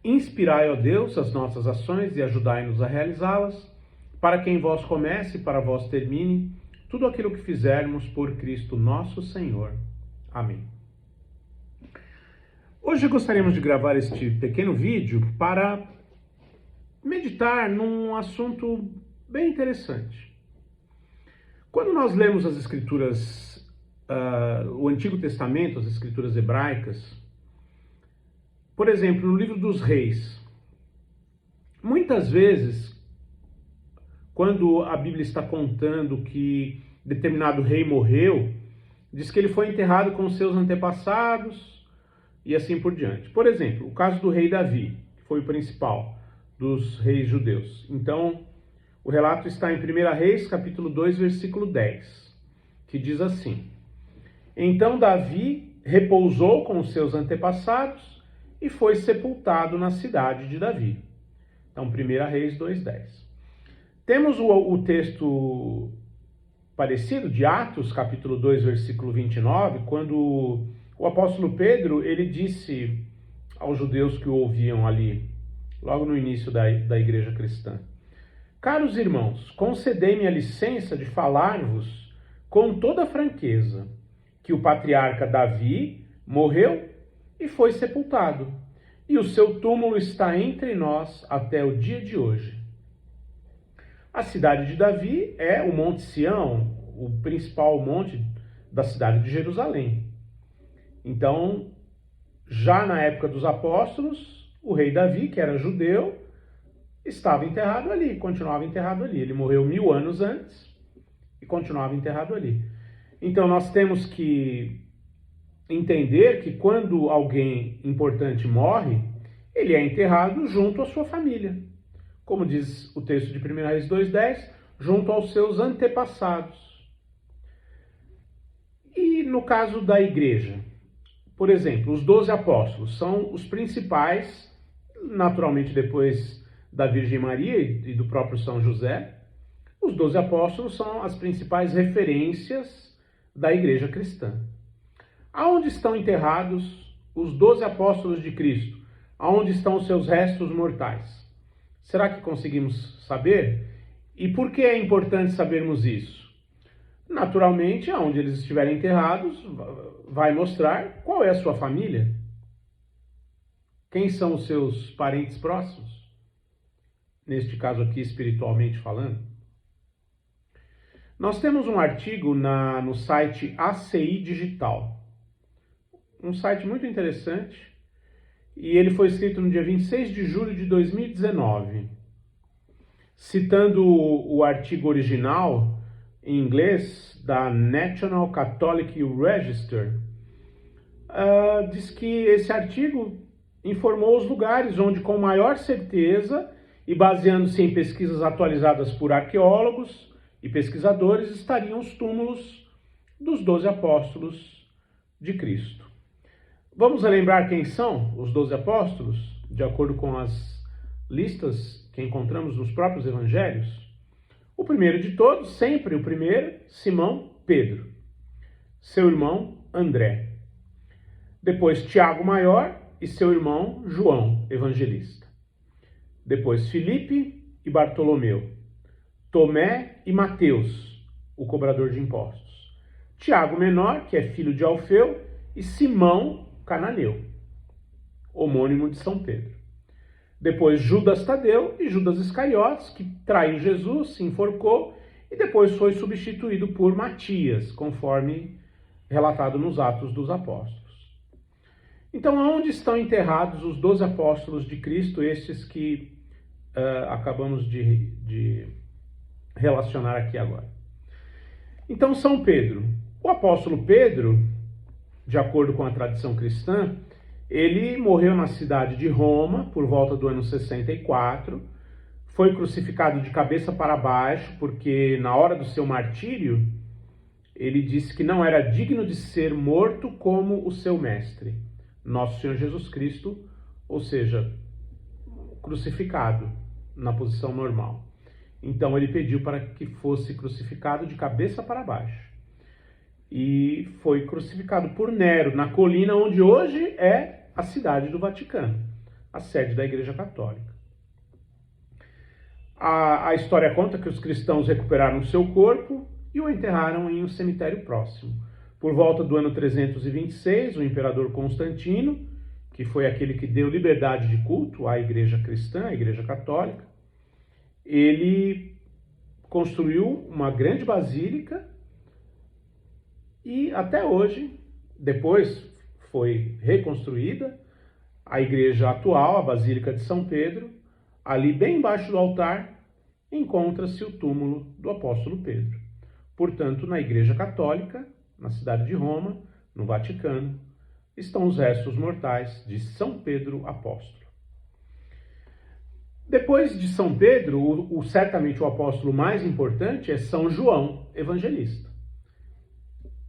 Inspirai, ó Deus, as nossas ações e ajudai-nos a realizá-las, para que em vós comece e para vós termine tudo aquilo que fizermos por Cristo nosso Senhor. Amém. Hoje gostaríamos de gravar este pequeno vídeo para meditar num assunto bem interessante. Quando nós lemos as Escrituras, o Antigo Testamento, as Escrituras hebraicas, por exemplo, no livro dos Reis, muitas vezes, quando a Bíblia está contando que determinado rei morreu, diz que ele foi enterrado com seus antepassados e assim por diante. Por exemplo, o caso do rei Davi, que foi o principal dos reis judeus. Então, o relato está em 1 Reis, capítulo 2, versículo 10, que diz assim: Então Davi repousou com os seus antepassados e foi sepultado na cidade de Davi. Então, 1 Reis 2:10. Temos o texto parecido de Atos, capítulo 2, versículo 29, quando o apóstolo Pedro, ele disse aos judeus que o ouviam ali, logo no início da igreja cristã: Caros irmãos, concedei-me a licença de falar-vos com toda franqueza que o patriarca Davi morreu e foi sepultado, e o seu túmulo está entre nós até o dia de hoje. A cidade de Davi é o Monte Sião, o principal monte da cidade de Jerusalém. Então, já na época dos apóstolos, o rei Davi, que era judeu, estava enterrado ali, continuava enterrado ali. Ele morreu 1000 anos antes e continuava enterrado ali. Então, nós temos que entender que quando alguém importante morre, ele é enterrado junto à sua família. Como diz o texto de 1 Reis 2:10, junto aos seus antepassados. E no caso da igreja, por exemplo, os 12 apóstolos são os principais, naturalmente depois da Virgem Maria e do próprio São José. Os 12 apóstolos são as principais referências da igreja cristã. Aonde estão enterrados os 12 apóstolos de Cristo? Aonde estão os seus restos mortais? Será que conseguimos saber? E por que é importante sabermos isso? Naturalmente, aonde eles estiverem enterrados, vai mostrar qual é a sua família. Quem são os seus parentes próximos? Neste caso aqui, espiritualmente falando. Nós temos um artigo no site ACI Digital. Um site muito interessante, e ele foi escrito no dia 26 de julho de 2019. Citando o artigo original, em inglês, da National Catholic Register, diz que esse artigo informou os lugares onde, com maior certeza, e baseando-se em pesquisas atualizadas por arqueólogos e pesquisadores, estariam os túmulos dos 12 apóstolos de Cristo. Vamos relembrar quem são os 12 apóstolos, de acordo com as listas que encontramos nos próprios evangelhos? O primeiro de todos, sempre o primeiro, Simão Pedro. Seu irmão André. Depois Tiago Maior e seu irmão João, evangelista. Depois Filipe e Bartolomeu. Tomé e Mateus, o cobrador de impostos. Tiago Menor, que é filho de Alfeu, e Simão Cananeu, homônimo de São Pedro. Depois Judas Tadeu e Judas Iscariotes, que traiu Jesus, se enforcou e depois foi substituído por Matias, conforme relatado nos Atos dos Apóstolos. Então, aonde estão enterrados os 12 apóstolos de Cristo, estes que acabamos de relacionar aqui agora? Então, São Pedro. O apóstolo Pedro, de acordo com a tradição cristã, ele morreu na cidade de Roma por volta do ano 64, foi crucificado de cabeça para baixo, porque na hora do seu martírio, ele disse que não era digno de ser morto como o seu mestre, nosso Senhor Jesus Cristo, ou seja, crucificado na posição normal. Então ele pediu para que fosse crucificado de cabeça para baixo. E foi crucificado por Nero, na colina onde hoje é a cidade do Vaticano, a sede da Igreja Católica. A história conta que os cristãos recuperaram seu corpo e o enterraram em um cemitério próximo. Por volta do ano 326, o imperador Constantino, que foi aquele que deu liberdade de culto à Igreja cristã, à Igreja Católica, ele construiu uma grande basílica e até hoje, depois foi reconstruída a igreja atual, a Basílica de São Pedro. Ali bem embaixo do altar encontra-se o túmulo do apóstolo Pedro. Portanto, na Igreja Católica, na cidade de Roma, no Vaticano, estão os restos mortais de São Pedro Apóstolo. Depois de São Pedro, certamente o apóstolo mais importante é São João Evangelista.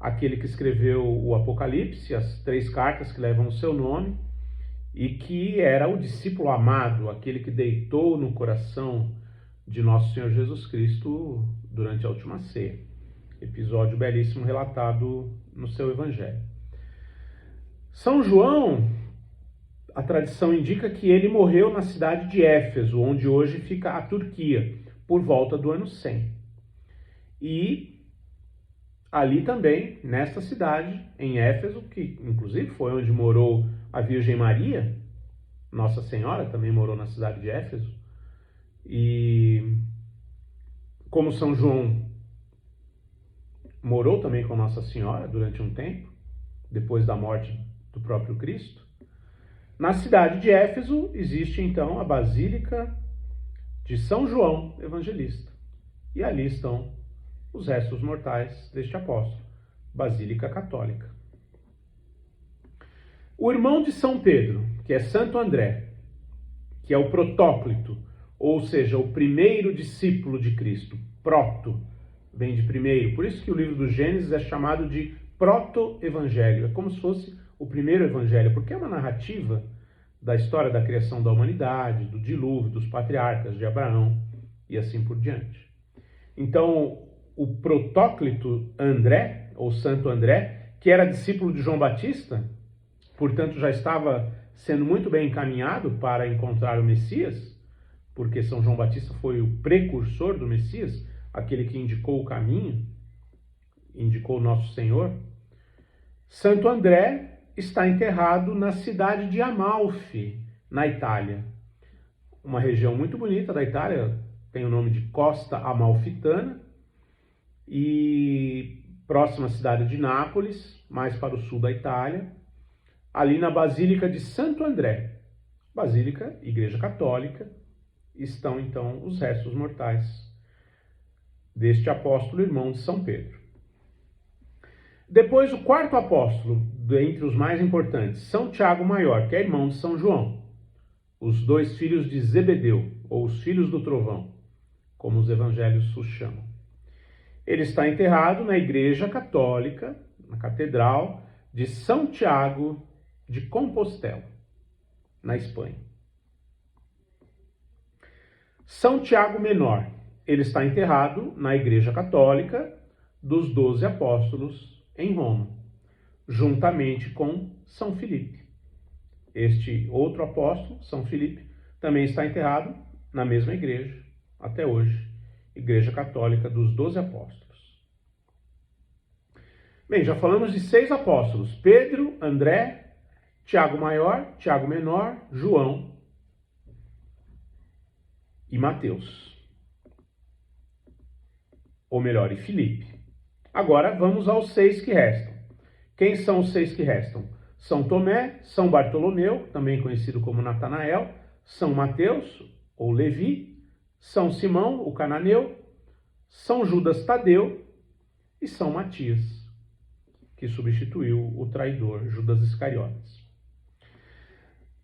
Aquele que escreveu o Apocalipse, as 3 cartas que levam o seu nome, e que era o discípulo amado, aquele que deitou no coração de nosso Senhor Jesus Cristo durante a última ceia. Episódio belíssimo relatado no seu Evangelho. São João, a tradição indica que ele morreu na cidade de Éfeso, onde hoje fica a Turquia, por volta do ano 100. E ali também, nesta cidade, em Éfeso, que inclusive foi onde morou a Virgem Maria, Nossa Senhora também morou na cidade de Éfeso. E como São João morou também com Nossa Senhora durante um tempo, depois da morte do próprio Cristo, na cidade de Éfeso existe então a Basílica de São João Evangelista. E ali estão os restos mortais deste apóstolo, Basílica Católica. O irmão de São Pedro, que é Santo André, que é o protóclito, ou seja, o primeiro discípulo de Cristo, proto, vem de primeiro. Por isso que o livro do Gênesis é chamado de proto-evangelho. É como se fosse o primeiro evangelho, porque é uma narrativa da história da criação da humanidade, do dilúvio, dos patriarcas de Abraão e assim por diante. Então, o protóclito André, ou Santo André, que era discípulo de João Batista, portanto já estava sendo muito bem encaminhado para encontrar o Messias, porque São João Batista foi o precursor do Messias, aquele que indicou o caminho, indicou o nosso Senhor. Santo André está enterrado na cidade de Amalfi, na Itália. Uma região muito bonita da Itália, tem o nome de Costa Amalfitana, e próxima à cidade de Nápoles, mais para o sul da Itália, ali na Basílica de Santo André, Basílica, Igreja Católica, estão então os restos mortais deste apóstolo, irmão de São Pedro. Depois, o quarto apóstolo, entre os mais importantes, São Tiago Maior, que é irmão de São João, os 2 filhos de Zebedeu, ou os filhos do trovão, como os evangelhos os chamam. Ele está enterrado na Igreja Católica, na Catedral de São Tiago de Compostela, na Espanha. São Tiago Menor, ele está enterrado na Igreja Católica dos 12 Apóstolos em Roma, juntamente com São Filipe. Este outro apóstolo, São Filipe, também está enterrado na mesma igreja, até hoje, Igreja Católica dos 12 Apóstolos. Bem, já falamos de 6 apóstolos: Pedro, André, Tiago Maior, Tiago Menor, João e Mateus. Ou melhor, e Filipe. Agora vamos aos 6 que restam. Quem são os 6 que restam? São Tomé, São Bartolomeu, também conhecido como Natanael, São Mateus, ou Levi, São Simão, o cananeu, São Judas Tadeu e São Matias, que substituiu o traidor Judas Iscariotes.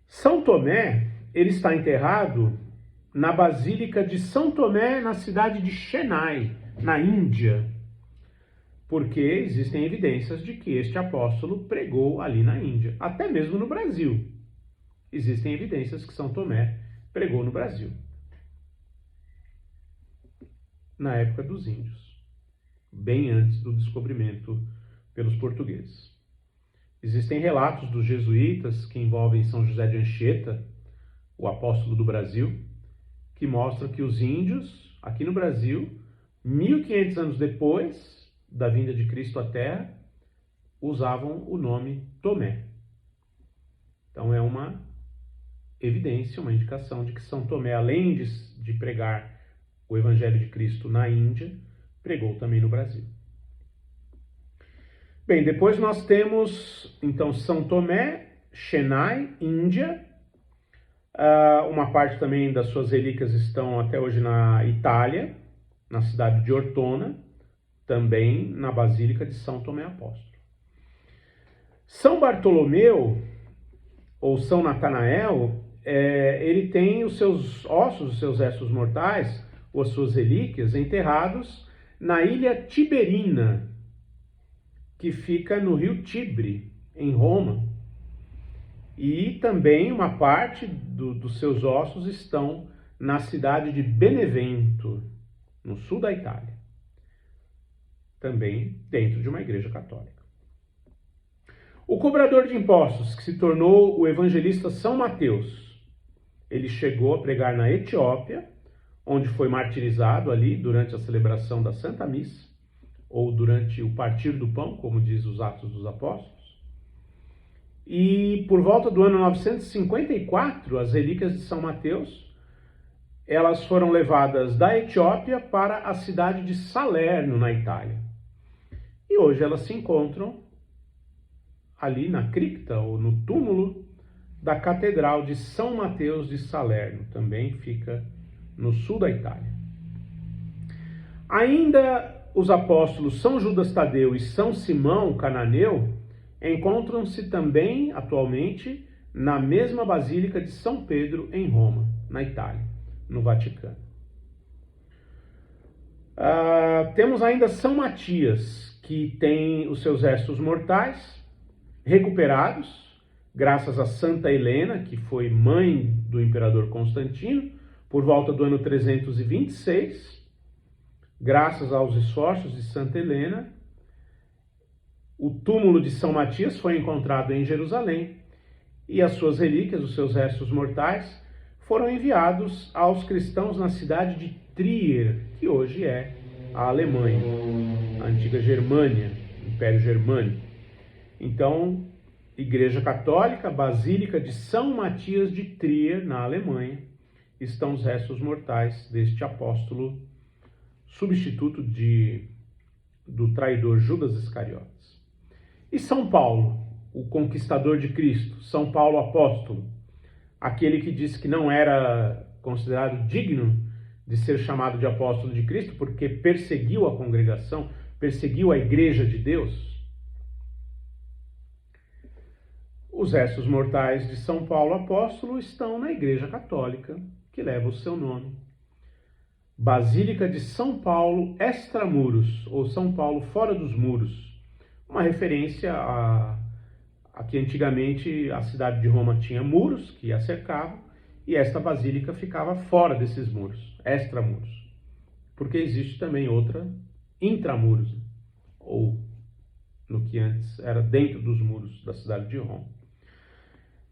São Tomé, ele está enterrado na Basílica de São Tomé, na cidade de Chennai, na Índia, porque existem evidências de que este apóstolo pregou ali na Índia, até mesmo no Brasil. Existem evidências que São Tomé pregou no Brasil, na época dos índios, bem antes do descobrimento pelos portugueses. Existem relatos dos jesuítas que envolvem São José de Anchieta, o apóstolo do Brasil, que mostra que os índios, aqui no Brasil, 1500 anos depois da vinda de Cristo à Terra, usavam o nome Tomé. Então é uma evidência, uma indicação de que São Tomé, além de pregar o Evangelho de Cristo na Índia, pregou também no Brasil. Bem, depois nós temos, então, São Tomé, Chennai, Índia. Uma parte também das suas relíquias estão até hoje na Itália, na cidade de Ortona, também na Basílica de São Tomé Apóstolo. São Bartolomeu, ou São Natanael, ele tem os seus ossos, os seus restos mortais, ou as suas relíquias, enterrados na ilha Tiberina, que fica no rio Tibre, em Roma. E também uma parte dos seus ossos estão na cidade de Benevento, no sul da Itália, também dentro de uma igreja católica. O cobrador de impostos, que se tornou o evangelista São Mateus, ele chegou a pregar na Etiópia, onde foi martirizado ali durante a celebração da Santa Missa, ou durante o partir do pão, como diz os Atos dos Apóstolos. E por volta do ano 954, as relíquias de São Mateus, elas foram levadas da Etiópia para a cidade de Salerno, na Itália. E hoje elas se encontram ali na cripta, ou no túmulo da Catedral de São Mateus de Salerno, também fica no sul da Itália. Ainda os apóstolos São Judas Tadeu e São Simão Cananeu encontram-se também, atualmente, na mesma Basílica de São Pedro, em Roma, na Itália, no Vaticano. Temos ainda São Matias, que tem os seus restos mortais recuperados, graças a Santa Helena, que foi mãe do imperador Constantino, por volta do ano 326. Graças aos esforços de Santa Helena, o túmulo de São Matias foi encontrado em Jerusalém e as suas relíquias, os seus restos mortais, foram enviados aos cristãos na cidade de Trier, que hoje é a Alemanha, a antiga Germânia, Império Germânico. Então, Igreja Católica, Basílica de São Matias de Trier, na Alemanha, estão os restos mortais deste apóstolo substituto do traidor Judas Iscariotes. E São Paulo, o conquistador de Cristo, São Paulo apóstolo, aquele que disse que não era considerado digno de ser chamado de apóstolo de Cristo porque perseguiu a congregação, perseguiu a igreja de Deus. Os restos mortais de São Paulo apóstolo estão na Igreja Católica, que leva o seu nome. Basílica de São Paulo extramuros, ou São Paulo fora dos muros, uma referência a que antigamente a cidade de Roma tinha muros que a cercavam, e esta basílica ficava fora desses muros, extramuros, porque existe também outra intramuros, ou no que antes era dentro dos muros da cidade de Roma.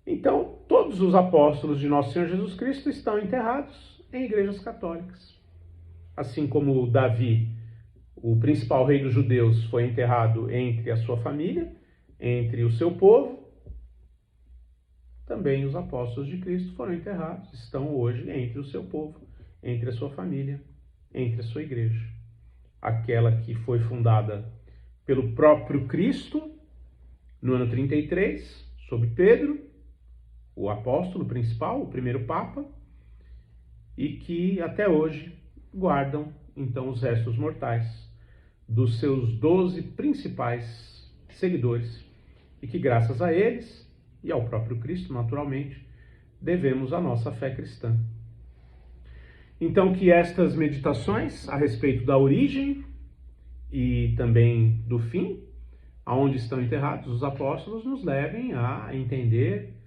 Então, todos os apóstolos de Nosso Senhor Jesus Cristo estão enterrados em igrejas católicas. Assim como Davi, o principal rei dos judeus, foi enterrado entre a sua família, entre o seu povo, também os apóstolos de Cristo foram enterrados, estão hoje entre o seu povo, entre a sua família, entre a sua igreja. Aquela que foi fundada pelo próprio Cristo no ano 33, sob Pedro, o apóstolo principal, o primeiro papa, e que até hoje guardam então os restos mortais dos seus 12 principais seguidores, e que graças a eles e ao próprio Cristo, naturalmente, devemos a nossa fé cristã. Então, que estas meditações a respeito da origem e também do fim, aonde estão enterrados os apóstolos, nos levem a entender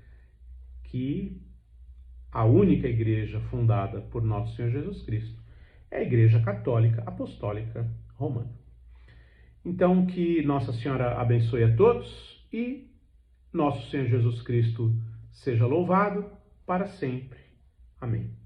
que a única igreja fundada por Nosso Senhor Jesus Cristo é a Igreja Católica Apostólica Romana. Então, que Nossa Senhora abençoe a todos e Nosso Senhor Jesus Cristo seja louvado para sempre. Amém.